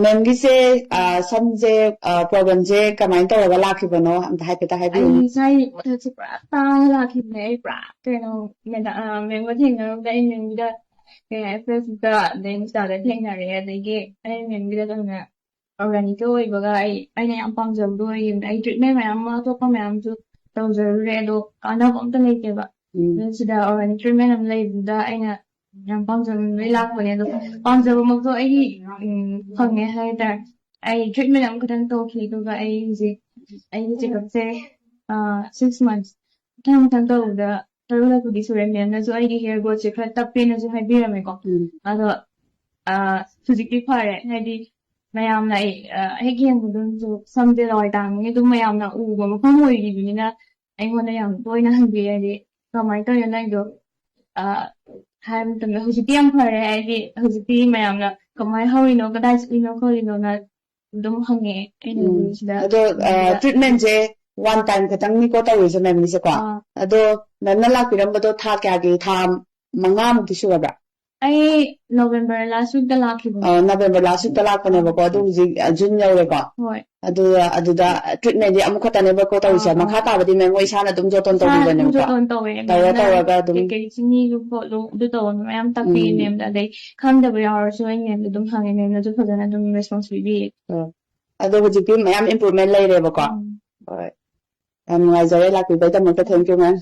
ꯃꯦꯝꯒꯤꯁꯦ ꯁꯝꯁꯦ ꯄ꯭ꯔꯣꯕ꯭ꯂꯦꯝꯁꯦ ꯀꯃꯥꯏꯅ ꯇꯧꯔꯒ ꯂꯥꯛꯈꯤꯕꯅꯣ ꯑꯝꯇ ꯍꯥꯏꯐꯦꯠꯇ ꯍꯥꯏꯕꯤꯌꯨ ꯑꯩ ꯉꯁꯥꯏ ꯃꯊꯛꯁꯦ ꯄꯨꯔꯥ ꯇꯥꯡꯉ ꯂꯥꯛꯈꯤꯕꯅꯦ ꯑꯩ ꯄꯨꯔꯥ ꯀꯩꯅꯣ ꯃꯦꯝꯒ ꯊꯦꯡꯅꯔꯨꯕꯗ ꯑꯩ ꯃꯦꯝꯒꯤꯗ ꯐꯦꯁꯕꯨꯛꯇ ꯑꯗꯩ ꯏꯟꯁꯇꯥꯗ ꯊꯦꯡꯅꯔꯦ ꯑꯗꯒꯤ ꯑꯩ ꯃꯦꯝꯒꯤꯗ ꯀꯩꯅꯣ ꯑꯣꯔꯒꯥꯅꯤꯛꯀ ꯑꯣꯏꯕꯒ ꯑꯩꯅ ꯌꯥꯝ ꯄꯥꯝꯖꯕꯗꯣ ꯑꯣꯏꯈꯤꯕꯅꯦ ꯑꯩ ꯇ꯭ꯔꯤꯠꯃꯦꯟ ꯃꯌꯥꯝ ꯑꯃ ꯑꯇꯣꯞꯄ ꯃꯌꯥꯝꯁꯨ ꯇꯧꯖꯔꯨꯔꯦ ꯑꯗꯣ ꯀꯥꯟꯅꯕ ꯑꯝꯇ ꯂꯩꯇꯦꯕ ꯑꯗꯨ ꯁꯤꯗ ꯑꯣꯔꯒꯥꯅꯤꯛ ꯇ꯭ꯔꯤꯠꯃꯦꯟ ꯑꯃ ꯂꯩꯕꯗꯨꯗ ꯑꯩꯅ ꯌꯥꯝ ꯄꯥꯝꯖꯕꯩ ꯂꯥꯛꯄꯅꯦ ꯑꯗꯣ ꯄꯥꯝꯖꯕꯃꯛꯇꯣ ꯑꯩꯒꯤ ꯐꯪꯉꯦ ꯍꯥꯏꯇꯥꯔꯦ ꯑꯩ ꯇ꯭ꯔꯤꯠꯃꯦꯟ ꯑꯃꯈꯛꯇꯪ ꯇꯧꯈꯤ ꯑꯗꯨꯒ ꯑꯩ ꯍꯧꯖꯤꯛ ꯑꯩꯒꯤ ꯆꯦꯛꯑꯞꯁꯦ 6 months ꯃꯊꯪ ꯇꯧꯕꯗ ꯇꯔꯨꯛꯂꯛꯄꯨꯗꯤ ꯁꯨꯔꯦ ꯃꯦꯝꯅꯁꯨ ꯑꯩꯒꯤ ꯍꯤꯌꯔ ꯒ꯭ꯔꯣꯠꯁꯦ ꯈꯔ ꯇꯞꯄꯦꯅꯁꯨ ꯍꯥꯏꯕꯤꯔꯝꯃꯦꯀꯣ ꯑꯗꯣ ꯍꯧꯖꯤꯛꯇꯤ ꯐꯔꯦ ꯍꯥꯏꯗꯤ ꯃꯌꯥꯝꯅ ꯍꯦꯛ ꯌꯦꯡꯕꯗꯁꯨ ꯁꯝꯁꯦ ꯂꯋꯥꯏ ꯇꯥꯡꯉꯦ ꯑꯗꯨꯝ ꯃꯌꯥꯝꯅ ꯎꯕ ꯃꯐꯝ ꯑꯣꯏꯔꯤꯕꯅꯤꯅ ꯑꯩꯉꯣꯟꯗ ꯌꯥꯝ ꯇꯣꯏꯅ ꯍꯪꯕꯤꯔꯦ ꯍꯥꯏꯗꯤ ꯀꯃꯥꯏꯅ ꯇꯧꯔꯤꯅꯣ ꯅꯪꯗꯣ ꯍꯥꯏꯕ ꯃꯇꯝꯗ ꯍꯧꯖꯤꯛꯇꯤ ꯌꯥꯝ ꯐꯔꯦ ꯍꯥꯏꯗꯤ ꯍꯧꯖꯤꯛꯇꯤ ꯃꯌꯥꯝꯅ ꯀꯃꯥꯏꯅ ꯍꯧꯔꯤꯅꯣ ꯀꯗꯥꯏ ꯆꯠꯂꯤꯅꯣ ꯈꯣꯠꯂꯤꯅꯣꯅ ꯑꯗꯨꯝ ꯍꯪꯉꯛꯑꯦ ꯑꯩꯅ ꯁꯤꯗ ꯑꯗꯣ ꯇ꯭ꯔꯤꯠꯃꯦꯟꯁꯦ ꯋꯥꯟ ꯇꯥꯏꯝ ꯈꯛꯇꯪꯅꯤꯀꯣ ꯇꯧꯔꯤꯁꯦ ꯃꯦꯝꯒꯤꯁꯦꯀꯣ ꯑꯗꯣ ꯃꯦꯝꯅ ꯂꯥꯛꯄꯤꯔꯝꯕꯗꯣ ꯊꯥ ꯀꯌꯥꯒꯤ ꯊꯥ 5ꯃꯨꯛꯇꯤ ꯁꯨꯔꯕ꯭ꯔꯥ ꯑꯩ ꯅꯣꯕꯦꯝꯕꯔ ꯂꯥꯁ ꯋꯤꯛꯇ ꯂꯥꯛꯈꯤꯕꯅꯦ ꯅꯕꯦꯝꯕꯔ ꯂꯥꯁ ꯋꯤꯛꯇ ꯂꯥꯛꯄꯅꯦꯕꯀꯣ ꯑꯗꯨ ꯍꯧꯖꯤꯛ ꯖꯨꯟ ꯌꯧꯔꯦꯀꯣ ꯍꯣꯏ ꯑꯗꯨꯗ ꯇ꯭ꯔꯤꯠꯃꯦꯟꯗꯤ ꯑꯃꯨꯛꯈꯛꯇꯅꯦꯕꯀꯣ ꯇꯧꯔꯤꯁꯦ ꯃꯈꯥ ꯇꯥꯕꯗꯤ ꯃꯦꯝ ꯍꯣꯏ ꯏꯁꯥꯅ ꯑꯗꯨꯝ ꯖꯣꯇꯣꯟ ꯑꯗꯨꯝ ꯇꯧꯕꯤꯕꯅꯦꯕꯀꯣ ꯖꯣꯇꯣꯟ ꯇꯧꯋꯦ ꯇꯧꯔꯒ ꯑꯗꯨꯝ ꯀꯩꯀꯩ ꯆꯤꯅꯤꯒ ꯈꯣꯠꯂꯨ ꯑꯗꯨ ꯇꯧꯕ ꯃꯌꯥꯝ ꯇꯥꯛꯄꯤꯌꯦ ꯃꯦꯝꯗ ꯑꯗꯩ ꯈꯪꯗꯕ ꯌꯥꯎꯔꯁꯨ ꯑꯩ ꯃꯦꯝꯗ ꯑꯗꯨꯝ ꯍꯪꯉꯦ ꯃꯦꯝꯅꯁꯨ ꯐꯖꯅ ꯑꯗꯨꯝ ꯔꯦꯁꯄꯣꯟꯁ ꯄꯤꯕꯤꯌꯦ ꯑꯗꯣ ꯍꯧꯖꯤꯛꯇꯤ ꯃꯌꯥꯝ ꯏꯝꯄ꯭ꯔꯨꯚꯃꯦꯟ ꯂꯩꯔꯦꯕꯀꯣ ꯍꯣꯏ ꯌꯥꯝ ꯅꯨꯡꯉꯥꯏꯖꯔꯦ ꯂꯥꯛꯄꯤꯕꯩꯗꯃꯛꯇ ꯊꯦꯡꯀ꯭ꯌꯨ ꯃꯦꯝ